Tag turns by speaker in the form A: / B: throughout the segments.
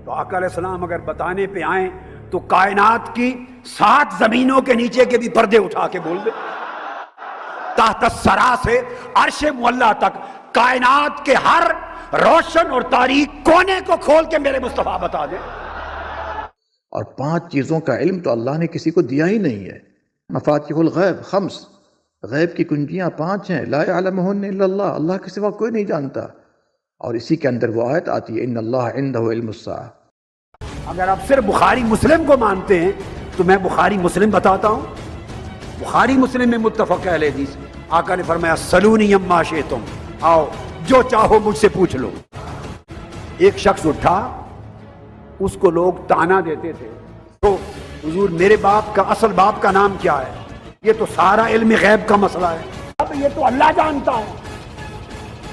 A: تو آقا علیہ السلام اگر بتانے پہ آئیں تو کائنات کی 7 زمینوں کے نیچے کے بھی پردے اٹھا کے بول دے، تحت الثری سے عرش معلیٰ تک کائنات کے ہر روشن اور تاریک کونے کو کھول کے میرے مصطفیٰ بتا دے۔
B: اور 5 چیزوں کا علم تو اللہ نے کسی کو دیا ہی نہیں ہے۔ مفاتیح الغیب 5، غیب کی کنجیاں 5 ہیں، لا یعلمہن الا اللہ، اللہ کے سوا کوئی نہیں جانتا۔ اور اسی کے اندر وہ آیت آتی ہے ان اللہ عندہ علم الساعہ۔
A: اگر آپ صرف بخاری مسلم کو مانتے ہیں تو میں بخاری مسلم بتاتا ہوں۔ بخاری مسلم میں متفق اہل حدیث، آقا نے فرمایا سلونی اما شئتم، آؤ جو چاہو مجھ سے پوچھ لو۔ ایک شخص اٹھا، اس کو لوگ تانا دیتے تھے، تو حضور میرے باپ کا اصل باپ کا نام کیا ہے؟ یہ تو سارا علم غیب کا مسئلہ ہے، اب یہ تو اللہ جانتا ہے۔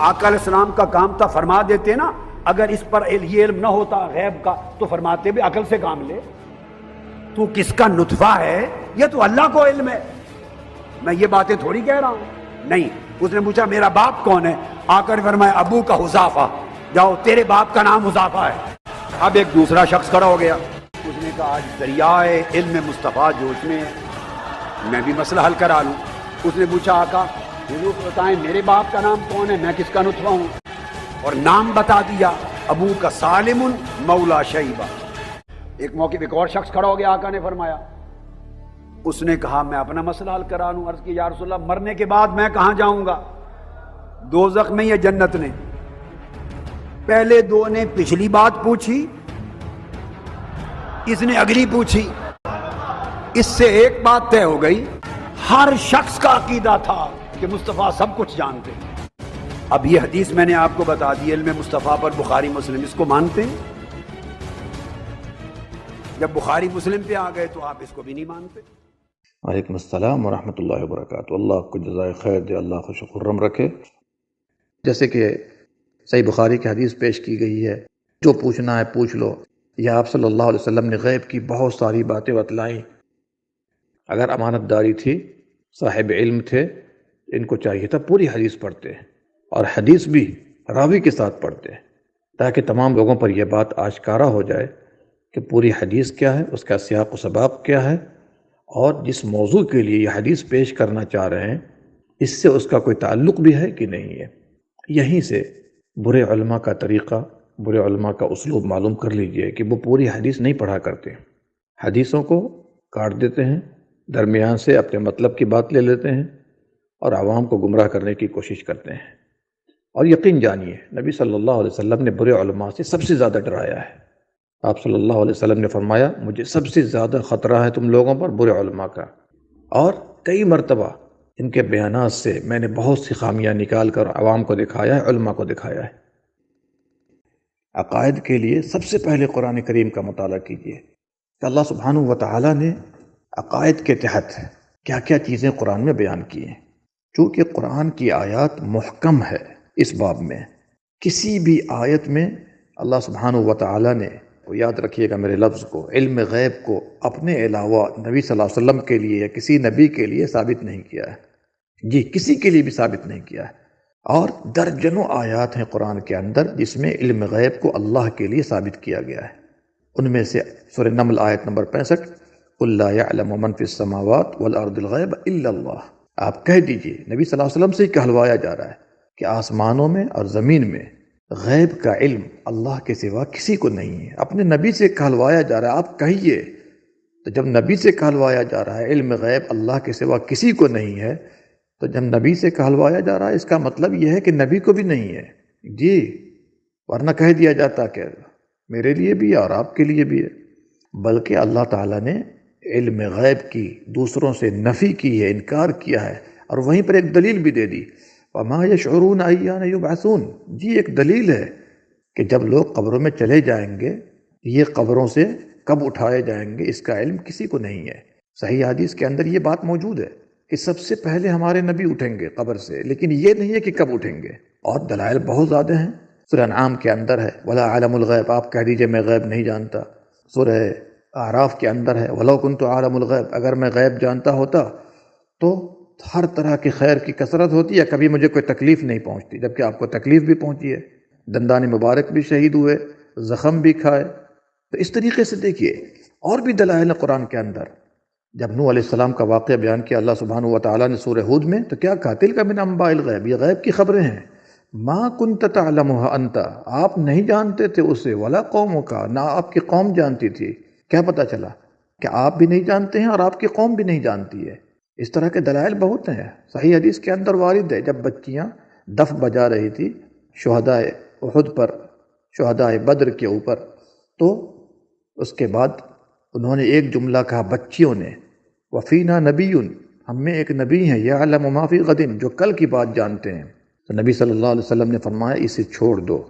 A: آقا علیہ السلام کا کام تھا، فرما دیتے نا، اگر اس پر یہ علم نہ ہوتا غیب کا تو فرماتے بھی عقل سے کام لے، تو کس کا نطفہ ہے یہ تو اللہ کو علم ہے، میں یہ باتیں تھوڑی کہہ رہا ہوں۔ نہیں، اس نے پوچھا میرا باپ کون ہے؟ آقا نے فرمایا ابو کا حذافہ، جاؤ تیرے باپ کا نام حذافہ ہے۔ اب ایک دوسرا شخص کھڑا ہو گیا، اس نے کہا آج دریائے علم مصطفیٰ جوش میں ہے، میں بھی مسئلہ حل کرا لوں۔ اس نے پوچھا آقا حضور بتائیں میرے باپ کا نام کون ہے، میں کس کا نطفہ ہوں؟ اور نام بتا دیا، ابو کا سالم مولا شیبہ۔ ایک موقع ایک اور شخص کھڑا ہو گیا، آقا نے فرمایا، اس نے کہا میں اپنا مسئلہ حل کرا لوں۔ عرض کی یا رسول اللہ مرنے کے بعد میں کہاں جاؤں گا، دوزخ میں یا جنت نے؟ پہلے 2 نے پچھلی بات پوچھی، اس نے اگلی پوچھی، اس سے ایک بات طے ہو گئی، ہر شخص کا عقیدہ تھا کہ مصطفیٰ سب کچھ جانتے ہیں۔ اب یہ حدیث میں نے آپ کو بتا دی علم مصطفیٰ پر، بخاری مسلم، اس کو مانتے ہیں؟ جب بخاری مسلم پہ آ گئے تو آپ اس کو بھی نہیں مانتے۔
B: وعلیکم السلام ورحمۃ اللہ وبرکاتہ۔ اللہ کو جزائے خیر دے، اللہ خوش و خرم رکھے۔ جیسے کہ صحیح بخاری کی حدیث پیش کی گئی ہے، جو پوچھنا ہے پوچھ لو، یا آپ صلی اللہ علیہ وسلم نے غیب کی بہت ساری باتیں بتلائیں۔ اگر امانت داری تھی، صاحب علم تھے، ان کو چاہیے تھا پوری حدیث پڑھتے اور حدیث بھی راوی کے ساتھ پڑھتے، تاکہ تمام لوگوں پر یہ بات آشکارا ہو جائے کہ پوری حدیث کیا ہے، اس کا سیاق و سباق کیا ہے، اور جس موضوع کے لیے یہ حدیث پیش کرنا چاہ رہے ہیں اس سے اس کا کوئی تعلق بھی ہے کہ نہیں ہے۔ یہیں سے برے علماء کا طریقہ، برے علماء کا اسلوب معلوم کر لیجئے کہ وہ پوری حدیث نہیں پڑھا کرتے، حدیثوں کو کاٹ دیتے ہیں، درمیان سے اپنے مطلب کی بات لے لیتے ہیں اور عوام کو گمراہ کرنے کی کوشش کرتے ہیں۔ اور یقین جانیے نبی صلی اللہ علیہ وسلم نے برے علماء سے سب سے زیادہ ڈرایا ہے۔ آپ صلی اللہ علیہ وسلم نے فرمایا مجھے سب سے زیادہ خطرہ ہے تم لوگوں پر برے علماء کا، اور کئی مرتبہ ان کے بیانات سے میں نے بہت سی خامیاں نکال کر عوام کو دکھایا ہے، علماء کو دکھایا ہے۔ عقائد کے لیے سب سے پہلے قرآن کریم کا مطالعہ کیجیے کہ اللہ سبحانہ و تعالیٰ نے عقائد کے تحت کیا کیا چیزیں قرآن میں بیان کی ہیں۔ چونکہ قرآن کی آیات محکم ہے، اس باب میں کسی بھی آیت میں اللہ سبحانہ و تعالیٰ نے، یاد رکھیے گا میرے لفظ کو، علم غیب کو اپنے علاوہ نبی صلی اللہ علیہ وسلم کے لیے یا کسی نبی کے لیے ثابت نہیں کیا ہے، جی کسی کے لیے بھی ثابت نہیں کیا ہے۔ اور درجنوں آیات ہیں قرآن کے اندر جس میں علم غیب کو اللہ کے لیے ثابت کیا گیا ہے۔ ان میں سے سورہ نمل آیت نمبر 65، قُل لَا يَعْلَمُ مَن فِي السَّمَاوَاتِ وَالْأَرْضِ الْغَيْبَ إِلَّا اللَّهُ، آپ کہہ دیجئے، نبی صلی اللہ علیہ وسلم سے ہی کہلوایا جا رہا ہے کہ آسمانوں میں اور زمین میں غیب کا علم اللہ کے سوا کسی کو نہیں ہے۔ اپنے نبی سے کہلوایا جا رہا ہے، آپ کہیے۔ تو جب نبی سے کہلوایا جا رہا ہے علم غیب اللہ کے سوا کسی کو نہیں ہے، تو جب نبی سے کہلوایا جا رہا ہے اس کا مطلب یہ ہے کہ نبی کو بھی نہیں ہے، جی، ورنہ کہہ دیا جاتا کہ میرے لیے بھی ہے اور آپ کے لیے بھی ہے۔ بلکہ اللہ تعالیٰ نے علم غیب کی دوسروں سے نفی کی ہے، انکار کیا ہے، اور وہیں پر ایک دلیل بھی دے دی، وَمَا يَشْعُرُونَ أَيَّانَ يُبْعَثُونَ، جی ایک دلیل ہے کہ جب لوگ قبروں میں چلے جائیں گے یہ قبروں سے کب اٹھائے جائیں گے اس کا علم کسی کو نہیں ہے۔ صحیح حدیث کے اندر یہ بات موجود ہے کہ سب سے پہلے ہمارے نبی اٹھیں گے قبر سے، لیکن یہ نہیں ہے کہ کب اٹھیں گے، اور دلائل بہت زیادہ ہیں۔ سورہ انعام کے اندر ہے وَلَا عَالَمُ الْغَيْبِ، آپ کہہ دیجئے میں غیب نہیں جانتا۔ سورہ اعراف کے اندر ہے وَلَوْ كُنْتُ عَالَمُ الْغَيْبِ، اگر میں غیب جانتا ہوتا تو ہر طرح کی خیر کی کثرت ہوتی ہے، کبھی مجھے کوئی تکلیف نہیں پہنچتی، جبکہ آپ کو تکلیف بھی پہنچی ہے، دندان مبارک بھی شہید ہوئے، زخم بھی کھائے، تو اس طریقے سے دیکھیے اور بھی دلائل ہیں قرآن کے اندر. جب نوح علیہ السلام کا واقعہ بیان کیا اللہ سبحانہ و تعالیٰ نے سورہ ہود میں، تو کیا کہا؟ تلک من انباء الغیب، یہ غیب کی خبریں ہیں. ما کنت تعلمها انت، آپ نہیں جانتے تھے اسے، ولا قومک، نہ آپ کی قوم جانتی تھی. کیا پتہ چلا کہ آپ بھی نہیں جانتے ہیں اور آپ کی قوم بھی نہیں جانتی ہے. اس طرح کے دلائل بہت ہیں. صحیح حدیث کے اندر وارد ہے، جب بچیاں دف بجا رہی تھی شہداء احد پر، شہداء بدر کے اوپر، تو اس کے بعد انہوں نے ایک جملہ کہا بچیوں نے، وفینا نبی، ہم میں ایک نبی ہیں، یعلم ما فی غد، جو کل کی بات جانتے ہیں. تو نبی صلی اللہ علیہ وسلم نے فرمایا اسے چھوڑ دو،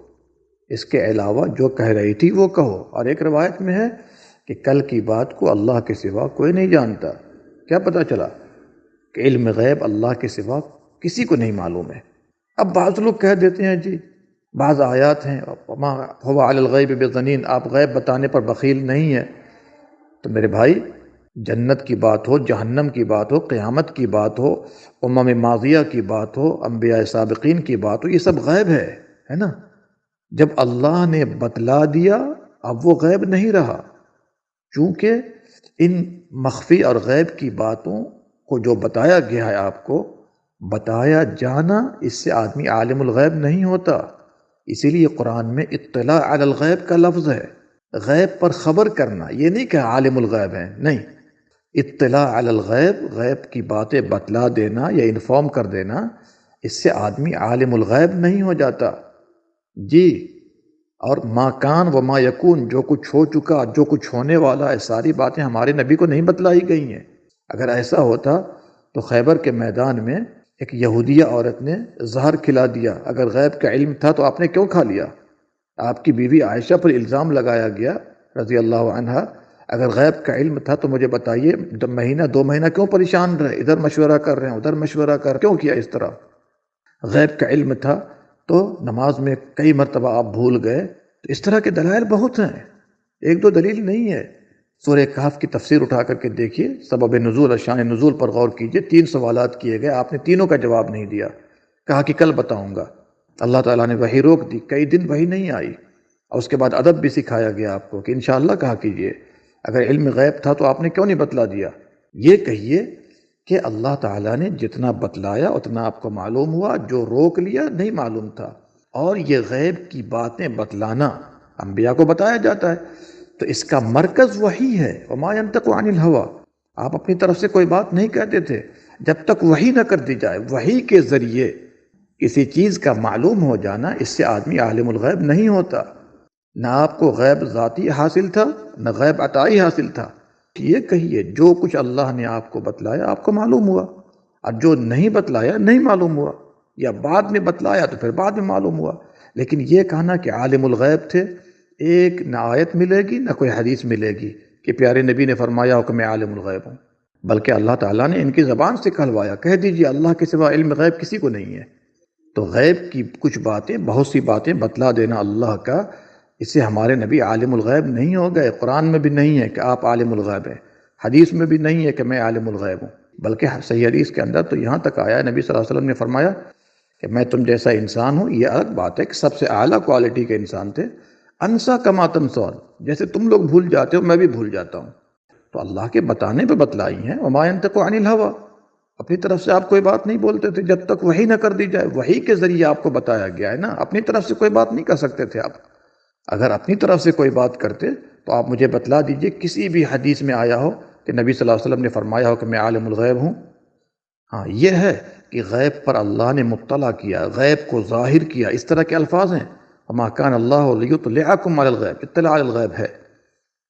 B: اس کے علاوہ جو کہہ رہی تھی وہ کہو. اور ایک روایت میں ہے کہ کل کی بات کو اللہ کے سوا کوئی نہیں جانتا. کیا پتہ چلا کہ علم غیب اللہ کے سوا کسی کو نہیں معلوم ہے. اب بعض لوگ کہہ دیتے ہیں جی بعض آیات ہیں وما هو علی الغیب بضنین، آپ غیب بتانے پر بخیل نہیں ہیں. تو میرے بھائی، جنت کی بات ہو، جہنم کی بات ہو، قیامت کی بات ہو، امم ماضیہ کی بات ہو، انبیاء سابقین کی بات ہو، یہ سب غیب ہے نا. جب اللہ نے بتلا دیا اب وہ غیب نہیں رہا، چونکہ ان مخفی اور غیب کی باتوں کو جو بتایا گیا ہے آپ کو، بتایا جانا، اس سے آدمی عالم الغیب نہیں ہوتا. اسی لیے قرآن میں اطلاع علی الغیب کا لفظ ہے. غیب پر خبر کرنا، یہ نہیں کہ عالم الغیب ہے، نہیں. اطلاع علی الغیب، غیب کی باتیں بتلا دینا یا انفارم کر دینا، اس سے آدمی عالم الغیب نہیں ہو جاتا. جی، اور ما کان و ما یکون، جو کچھ ہو چکا، جو کچھ ہونے والا ہے، ساری باتیں ہمارے نبی کو نہیں بتلائی گئی ہیں. اگر ایسا ہوتا تو خیبر کے میدان میں ایک یہودیہ عورت نے زہر کھلا دیا. اگر غیب کا علم تھا تو آپ نے کیوں کھا لیا؟ آپ کی بیوی عائشہ پر الزام لگایا گیا رضی اللہ عنہا، اگر غیب کا علم تھا تو مجھے بتائیے مہینہ 2 مہینہ کیوں پریشان رہے، ادھر مشورہ کر رہے ہیں ادھر مشورہ کیوں کیا اس طرح؟ غیب کا علم تھا تو نماز میں کئی مرتبہ آپ بھول گئے. تو اس طرح کے دلائل بہت ہیں، ایک دو دلیل نہیں ہے. سورہ کہف کی تفسیر اٹھا کر کے دیکھیے، سبب نزول اور شان نزول پر غور کیجئے. 3 سوالات کیے گئے، آپ نے تینوں کا جواب نہیں دیا، کہا کہ کل بتاؤں گا. اللہ تعالیٰ نے وحی روک دی، کئی دن وحی نہیں آئی. اور اس کے بعد ادب بھی سکھایا گیا آپ کو کہ انشاءاللہ کہا کیجئے. اگر علم غیب تھا تو آپ نے کیوں نہیں بتلا دیا؟ یہ کہیے کہ اللہ تعالیٰ نے جتنا بتلایا اتنا آپ کو معلوم ہوا، جو روک لیا نہیں معلوم تھا. اور یہ غیب کی باتیں بتلانا انبیاء کو بتایا جاتا ہے، تو اس کا مرکز وحی ہے. وما ينطق عن الهوى، آپ اپنی طرف سے کوئی بات نہیں کہتے تھے جب تک وحی نہ کر دی جائے. وحی کے ذریعے کسی چیز کا معلوم ہو جانا، اس سے آدمی عالم الغیب نہیں ہوتا. نہ آپ کو غیب ذاتی حاصل تھا نہ غیب عطائی حاصل تھا. یہ کہیے جو کچھ اللہ نے آپ کو بتلایا آپ کو معلوم ہوا، اور جو نہیں بتلایا نہیں معلوم ہوا، یا بعد میں بتلایا تو پھر بعد میں معلوم ہوا. لیکن یہ کہنا کہ عالم الغیب تھے، ایک نہ آیت ملے گی نہ کوئی حدیث ملے گی کہ پیارے نبی نے فرمایا ہو کہ میں عالم الغیب ہوں. بلکہ اللہ تعالیٰ نے ان کی زبان سے کہلوایا، کہہ دیجیے اللہ کے سوا علم غیب کسی کو نہیں ہے. تو غیب کی کچھ باتیں، بہت سی باتیں بتلا دینا اللہ کا، اس سے ہمارے نبی عالم الغیب نہیں ہو گئے. قرآن میں بھی نہیں ہے کہ آپ عالم الغیب ہیں، حدیث میں بھی نہیں ہے کہ میں عالم الغیب ہوں. بلکہ صحیح حدیث کے اندر تو یہاں تک آیا ہے، نبی صلی اللہ علیہ وسلم نے فرمایا کہ میں تم جیسا انسان ہوں. یہ الگ بات ہے کہ سب سے اعلیٰ کوالٹی کے انسان تھے. انسا کما تنسون، جیسے تم لوگ بھول جاتے ہو میں بھی بھول جاتا ہوں. تو اللہ کے بتانے پہ بتلائی ہیں. وما ينطق عن الهوى، اپنی طرف سے آپ کوئی بات نہیں بولتے تھے جب تک وحی نہ کر دی جائے. وحی کے ذریعے آپ کو بتایا گیا ہے نا، اپنی طرف سے کوئی بات نہیں کر سکتے تھے آپ. اگر اپنی طرف سے کوئی بات کرتے تو آپ مجھے بتلا دیجئے کسی بھی حدیث میں آیا ہو کہ نبی صلی اللہ علیہ وسلم نے فرمایا ہو کہ میں عالم الغیب ہوں. ہاں یہ ہے کہ غیب پر اللہ نے مطلع کیا، غیب کو ظاہر کیا، اس طرح کے الفاظ ہیں. وما كان الله ليطلعكم على الغیب، اطلاع على الغیب ہے.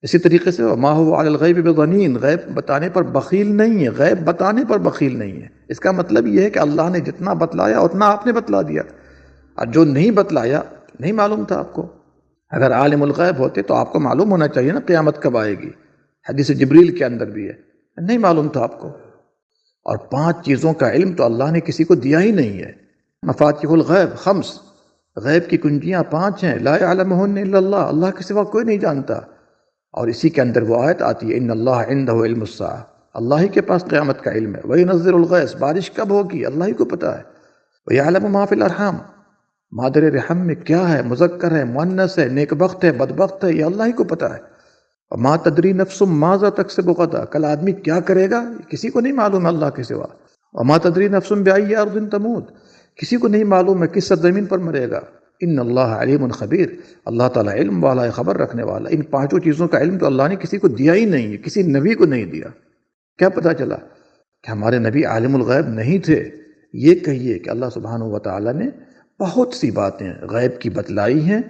B: اسی طریقے سے وما هو على الغیب بضنین، غیب بتانے پر بخیل نہیں ہے، غیب بتانے پر بخیل نہیں ہے. اس کا مطلب یہ ہے کہ اللہ نے جتنا بتلایا اتنا آپ نے بتلا دیا، اور جو نہیں بتلایا نہیں معلوم تھا آپ کو. اگر عالم الغیب ہوتے تو آپ کو معلوم ہونا چاہیے نا قیامت کب آئے گی. حدیث جبریل کے اندر بھی ہے، نہیں معلوم تھا آپ کو. اور 5 چیزوں کا علم تو اللہ نے کسی کو دیا ہی نہیں ہے. مفاتیح الغیب 5، غیب کی کنجیاں 5 ہیں. لا يعلمهن الا اللہ، اللہ کے سوا کوئی نہیں جانتا. اور اسی کے اندر وہ آیت آتی ہے ان اللہ عنده علم الساعہ، اللہ ہی کے پاس قیامت کا علم ہے. وینزل الغیث، بارش کب ہوگی اللہ ہی کو پتہ ہے. ویعلم ما فی الارحام، مادر رحم میں کیا ہے، مذکر ہے مؤنث ہے، نیک بخت ہے بدبخت ہے، یہ اللہ ہی کو پتہ ہے. ما تدری نفس ماذا تکسب غدا، کل آدمی کیا کرے گا کسی کو نہیں معلوم ہے اللہ کے سوا. وما تدری نفس بأی ارض تموت، کسی کو نہیں معلوم ہے کس سرزمین پر مرے گا. ان اللہ علیم خبیر، اللہ تعالیٰ علم والا ہے، خبر رکھنے والا. ان پانچوں چیزوں کا علم تو اللہ نے کسی کو دیا ہی نہیں ہے، کسی نبی کو نہیں دیا. کیا پتہ چلا کہ ہمارے نبی عالم الغیب نہیں تھے؟ یہ کہیے کہ اللہ سبحانہ و تعالیٰ نے بہت سی باتیں غیب کی بتلائی ہیں،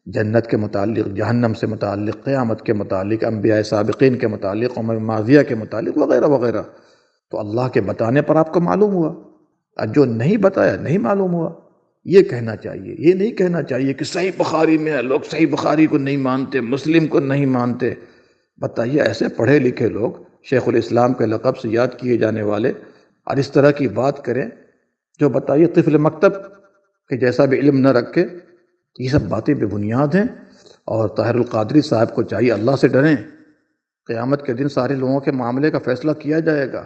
B: جنت کے متعلق، جہنم سے متعلق، قیامت کے متعلق، انبیاء سابقین کے متعلق، امم ماضیہ کے متعلق وغیرہ وغیرہ. تو اللہ کے بتانے پر آپ کو معلوم ہوا، اور جو نہیں بتایا نہیں معلوم ہوا. یہ کہنا چاہیے، یہ نہیں کہنا چاہیے کہ صحیح بخاری میں ہے، لوگ صحیح بخاری کو نہیں مانتے، مسلم کو نہیں مانتے. بتائیے ایسے پڑھے لکھے لوگ شیخ الاسلام کے لقب سے یاد کیے جانے والے اور اس طرح کی بات کریں، جو بتائیے طفل مکتب کہ جیسا بھی علم نہ رکھے. یہ سب باتیں بے بنیاد ہیں. اور طاہر القادری صاحب کو چاہیے اللہ سے ڈریں. قیامت کے دن سارے لوگوں کے معاملے کا فیصلہ کیا جائے گا.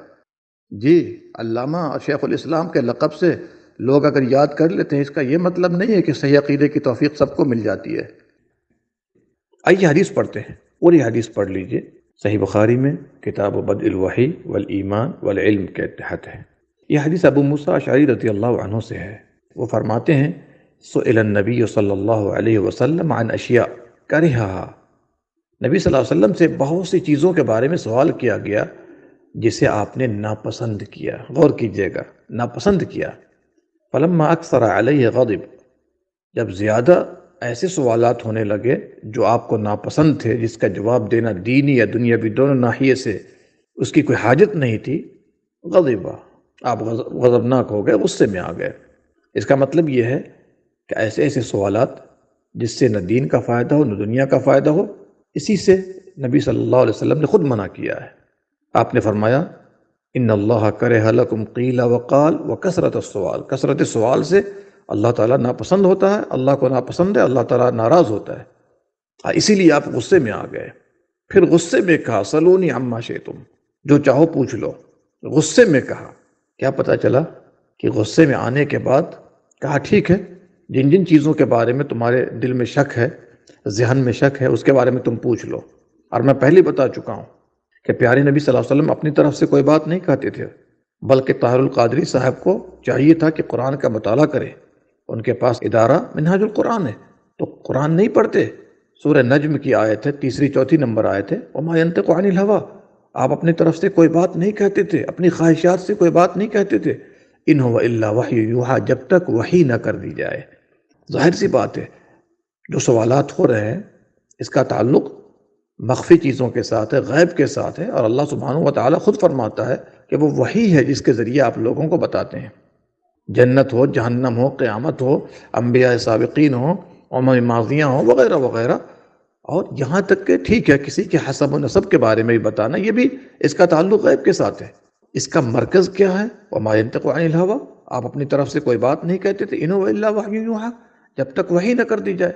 B: جی، علامہ اور شیخ الاسلام کے لقب سے لوگ اگر یاد کر لیتے ہیں، اس کا یہ مطلب نہیں ہے کہ صحیح عقیدے کی توفیق سب کو مل جاتی ہے. آئیے حدیث پڑھتے ہیں، پوری حدیث پڑھ لیجئے. صحیح بخاری میں کتاب بدء الوحی والایمان والعلم کے تحت ہے. یہ حدیث ابو موسیٰ اشعری رضی اللہ عنہ سے ہے. وہ فرماتے ہیں سئل النبی صلی اللہ علیہ وسلم عن اشیاء کرہہا، نبی صلی اللہ علیہ وسلم سے بہت سی چیزوں کے بارے میں سوال کیا گیا جسے آپ نے ناپسند کیا. غور کیجئے گا، ناپسند کیا. فلما اکثر علیہ غضب، جب زیادہ ایسے سوالات ہونے لگے جو آپ کو ناپسند تھے، جس کا جواب دینا دینی یا دنیاوی دونوں ناحیے سے اس کی کوئی حاجت نہیں تھی، غضب، آپ غضبناک ہو گئے، غصے میں آ گئے. اس کا مطلب یہ ہے کہ ایسے ایسے سوالات جس سے نہ دین کا فائدہ ہو نہ دنیا کا فائدہ ہو، اسی سے نبی صلی اللہ علیہ وسلم نے خود منع کیا ہے. آپ نے فرمایا ان اللہ کرہ لکم قیل وقال وکثرت السؤال، کثرت سوال سے اللہ تعالیٰ ناپسند ہوتا ہے، اللہ کو ناپسند ہے، اللہ تعالیٰ ناراض ہوتا ہے. اسی لیے آپ غصے میں آ گئے. پھر غصے میں کہا سلونی عما شئتم، جو چاہو پوچھ لو. غصے میں کہا. کیا پتہ چلا کہ غصے میں آنے کے بعد کہا ٹھیک ہے، جن جن چیزوں کے بارے میں تمہارے دل میں شک ہے، ذہن میں شک ہے، اس کے بارے میں تم پوچھ لو. اور میں پہلے بتا چکا ہوں کہ پیارے نبی صلی اللہ علیہ وسلم اپنی طرف سے کوئی بات نہیں کہتے تھے، بلکہ طاہر القادری صاحب کو چاہیے تھا کہ قرآن کا مطالعہ کرے. ان کے پاس ادارہ منہاج القرآن ہے، تو قرآن نہیں پڑھتے. سورہ نجم کی آیت ہے، 3 4 نمبر آیت ہے، وما ينطق عن الهوى، آپ اپنی طرف سے کوئی بات نہیں کہتے تھے، اپنی خواہشات سے کوئی بات نہیں کہتے تھے. ان هو الا وحی یوحی، جب تک وحی نہ کر دی جائے. ظاہر سی بات ہے جو سوالات ہو رہے ہیں اس کا تعلق مخفی چیزوں کے ساتھ ہے، غیب کے ساتھ ہے. اور اللہ سبحانہ و تعالیٰ خود فرماتا ہے کہ وہ وحی ہے جس کے ذریعے آپ لوگوں کو بتاتے ہیں. جنت ہو، جہنم ہو، قیامت ہو، انبیاء سابقین ہو، امم ماضیاں ہوں، وغیرہ وغیرہ. اور یہاں تک کہ ٹھیک ہے کسی کے حسب و نسب کے بارے میں بھی بتانا، یہ بھی اس کا تعلق غیب کے ساتھ ہے. اس کا مرکز کیا ہے؟ وما ينطق عن الهوى، آپ اپنی طرف سے کوئی بات نہیں کہتے تھے. ان هو الا وحی یوحی، جب تک وحی نہ کر دی جائے.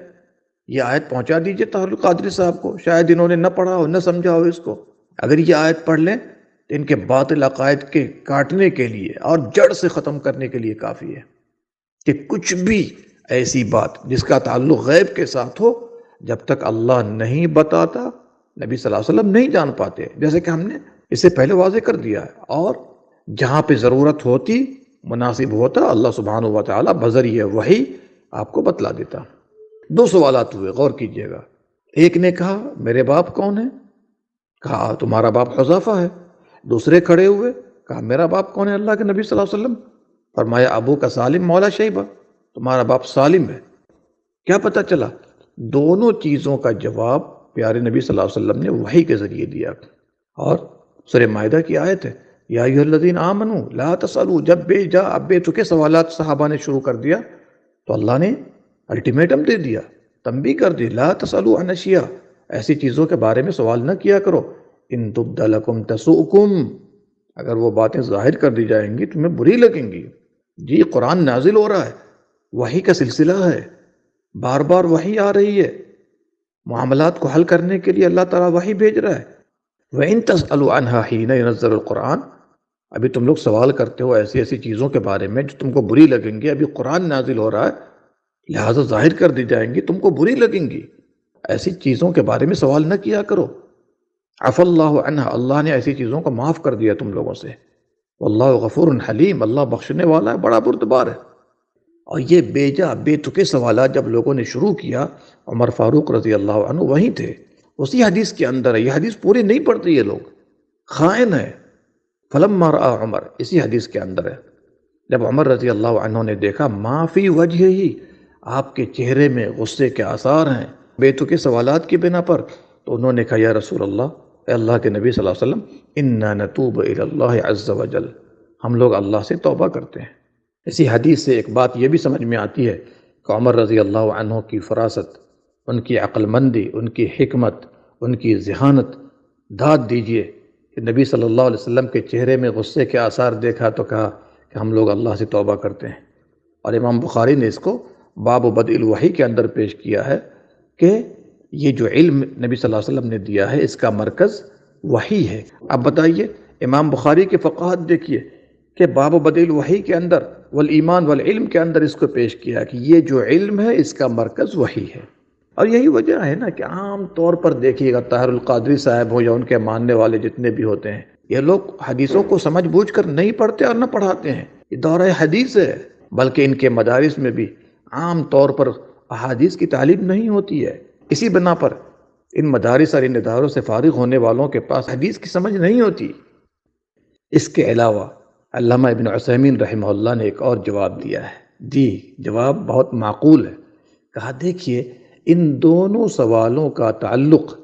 B: یہ آیت پہنچا دیجئے طاہر القادری صاحب کو، شاید انہوں نے نہ پڑھا ہو، نہ سمجھا ہو اس کو. اگر یہ آیت پڑھ لیں تو ان کے باطل عقائد کے کاٹنے کے لیے اور جڑ سے ختم کرنے کے لیے کافی ہے کہ کچھ بھی ایسی بات جس کا تعلق غیب کے ساتھ ہو، جب تک اللہ نہیں بتاتا نبی صلی اللہ علیہ وسلم نہیں جان پاتے. جیسے کہ ہم نے اس سے پہلے واضح کر دیا ہے. اور جہاں پہ ضرورت ہوتی، مناسب ہوتا، اللہ سبحانہ و تعالیٰ بذریعہ وحی آپ کو بتلا دیتا. 2 سوالات ہوئے، غور کیجئے گا. ایک نے کہا میرے باپ کون ہے؟ کہا تمہارا باپ حذیفہ ہے. دوسرے کھڑے ہوئے، کہا میرا باپ کون ہے اللہ کے نبی صلی اللہ علیہ وسلم؟ فرمایا ابو کا سالم مولا شیبہ، تمہارا باپ سالم ہے. کیا پتہ چلا؟ دونوں چیزوں کا جواب پیارے نبی صلی اللہ علیہ وسلم نے وحی کے ذریعے دیا. اور سورہ مائدہ کی آیت ہے یا ایھا الذین آمنوا لا تسألوا، جب بے جا اب بے تکے سوالات صحابہ نے شروع کر دیا تو اللہ نے الٹیمیٹم دے دیا، تنبیہ کر دی. لا تسألوا عن اشیاء، ایسی چیزوں کے بارے میں سوال نہ کیا کرو. ان تبد لکم تسؤکم، اگر وہ باتیں ظاہر کر دی جائیں گی تمہیں بری لگیں گی. جی قرآن نازل ہو رہا ہے، وحی کا سلسلہ ہے، بار بار وحی آ رہی ہے، معاملات کو حل کرنے کے لیے اللہ تعالیٰ وحی بھیج رہا ہے. وَإِن تَسْأَلُوا عَنْهَا حِينَ يُنَزَّلُ الْقُرْآنُ، ابھی تم لوگ سوال کرتے ہو ایسی ایسی چیزوں کے بارے میں جو تم کو بری لگیں گی، ابھی قرآن نازل ہو رہا ہے لہٰذا ظاہر کر دی جائیں گی، تم کو بری لگیں گی. ایسی چیزوں کے بارے میں سوال نہ کیا کرو. عف اللہ عنہ، اللہ نے ایسی چیزوں کو معاف کر دیا تم لوگوں سے، واللہ غفور حلیم، اللہ بخشنے والا ہے، بڑا بردبار ہے۔ اور یہ بیجا بے تکے سوالات جب لوگوں نے شروع کیا، عمر فاروق رضی اللہ عنہ وہیں تھے، اسی حدیث کے اندر ہے، یہ حدیث پوری نہیں پڑھتے یہ لوگ، خائن ہے۔ فلما رأى عمر، اسی حدیث کے اندر ہے، جب عمر رضی اللہ عنہ نے دیکھا ما فی وجہ ہی، آپ کے چہرے میں غصے کے آثار ہیں بے تکے سوالات کی بنا پر، تو انہوں نے کہا یا رسول اللہ، اے اللہ کے نبی صلی اللہ علیہ وسلم، انا نتوب الی اللہ عز وجل، ہم لوگ اللہ سے توبہ کرتے ہیں۔ اسی حدیث سے ایک بات یہ بھی سمجھ میں آتی ہے کہ عمر رضی اللہ عنہ کی فراست، ان کی عقل مندی، ان کی حکمت، ان کی ذہانت، داد دیجئے کہ نبی صلی اللہ علیہ وسلم کے چہرے میں غصے کے آثار دیکھا تو کہا کہ ہم لوگ اللہ سے توبہ کرتے ہیں۔ اور امام بخاری نے اس کو باب بدء الوحی کے اندر پیش کیا ہے کہ یہ جو علم نبی صلی اللہ علیہ وسلم نے دیا ہے اس کا مرکز وحی ہے۔ اب بتائیے امام بخاری کے فقاہت دیکھیے کہ باب بدء الوحی کے اندر والایمان والعلم کے اندر اس کو پیش کیا کہ یہ جو علم ہے اس کا مرکز وحی ہے۔ اور یہی وجہ ہے نا کہ عام طور پر دیکھیے گا طاہر القادری صاحب ہو یا ان کے ماننے والے جتنے بھی ہوتے ہیں، یہ لوگ حدیثوں کو سمجھ بوجھ کر نہیں پڑھتے اور نہ پڑھاتے ہیں، یہ دورہ حدیث ہے، بلکہ ان کے مدارس میں بھی عام طور پر احادیث کی تعلیم نہیں ہوتی ہے۔ اسی بنا پر ان مدارس اور ان اداروں سے فارغ ہونے والوں کے پاس حدیث کی سمجھ نہیں ہوتی۔ اس کے علاوہ علامہ ابن عثیمین رحمہ اللہ نے ایک اور جواب دیا ہے، جواب بہت معقول ہے۔ کہا دیکھیے ان دونوں سوالوں کا تعلق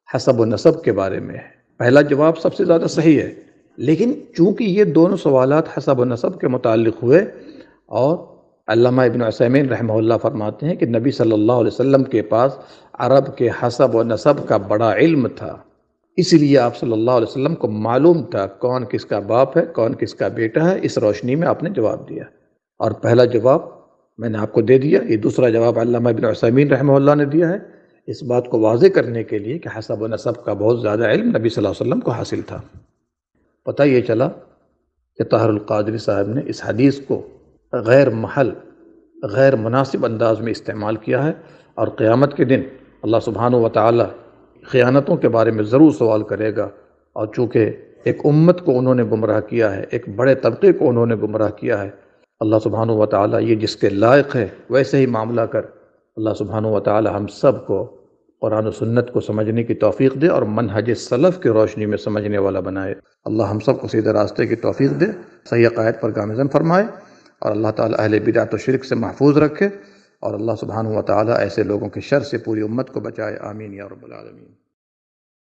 B: حسب و نسب کے بارے میں ہے، پہلا جواب سب سے زیادہ صحیح ہے، لیکن چونکہ یہ دونوں سوالات حسب و نسب کے متعلق ہوئے، اور علامہ ابن عثیمین رحمہ اللہ فرماتے ہیں کہ نبی صلی اللہ علیہ وسلم کے پاس عرب کے حسب و نسب کا بڑا علم تھا، اس لیے آپ صلی اللہ علیہ وسلم کو معلوم تھا کون کس کا باپ ہے، کون کس کا بیٹا ہے۔ اس روشنی میں آپ نے جواب دیا، اور پہلا جواب میں نے آپ کو دے دیا، یہ دوسرا جواب علامہ ابن عثیمین رحمہ اللہ نے دیا ہے، اس بات کو واضح کرنے کے لیے کہ حسب و نسب کا بہت زیادہ علم نبی صلی اللہ علیہ وسلم کو حاصل تھا۔ پتہ یہ چلا کہ طاہر القادری صاحب نے اس حدیث کو غیر محل، غیر مناسب انداز میں استعمال کیا ہے، اور قیامت کے دن اللہ سبحانہ و تعالی خیانتوں کے بارے میں ضرور سوال کرے گا، اور چونکہ ایک امت کو انہوں نے گمراہ کیا ہے، ایک بڑے طبقے کو انہوں نے گمراہ کیا ہے، اللہ سبحانہ و تعالی یہ جس کے لائق ہے ویسے ہی معاملہ کر اللہ سبحانہ و تعالی ہم سب کو قرآن و سنت کو سمجھنے کی توفیق دے اور منہج سلف کی روشنی میں سمجھنے والا بنائے۔ اللہ ہم سب کو سیدھے راستے کی توفیق دے، صحیح عقائد پر گامزن فرمائے، اور اللہ تعالی اہل بدعت و شرک سے محفوظ رکھے، اور اللہ سبحانہ و تعالی ایسے لوگوں کے شر سے پوری امت کو بچائے، آمین یا رب العالمین۔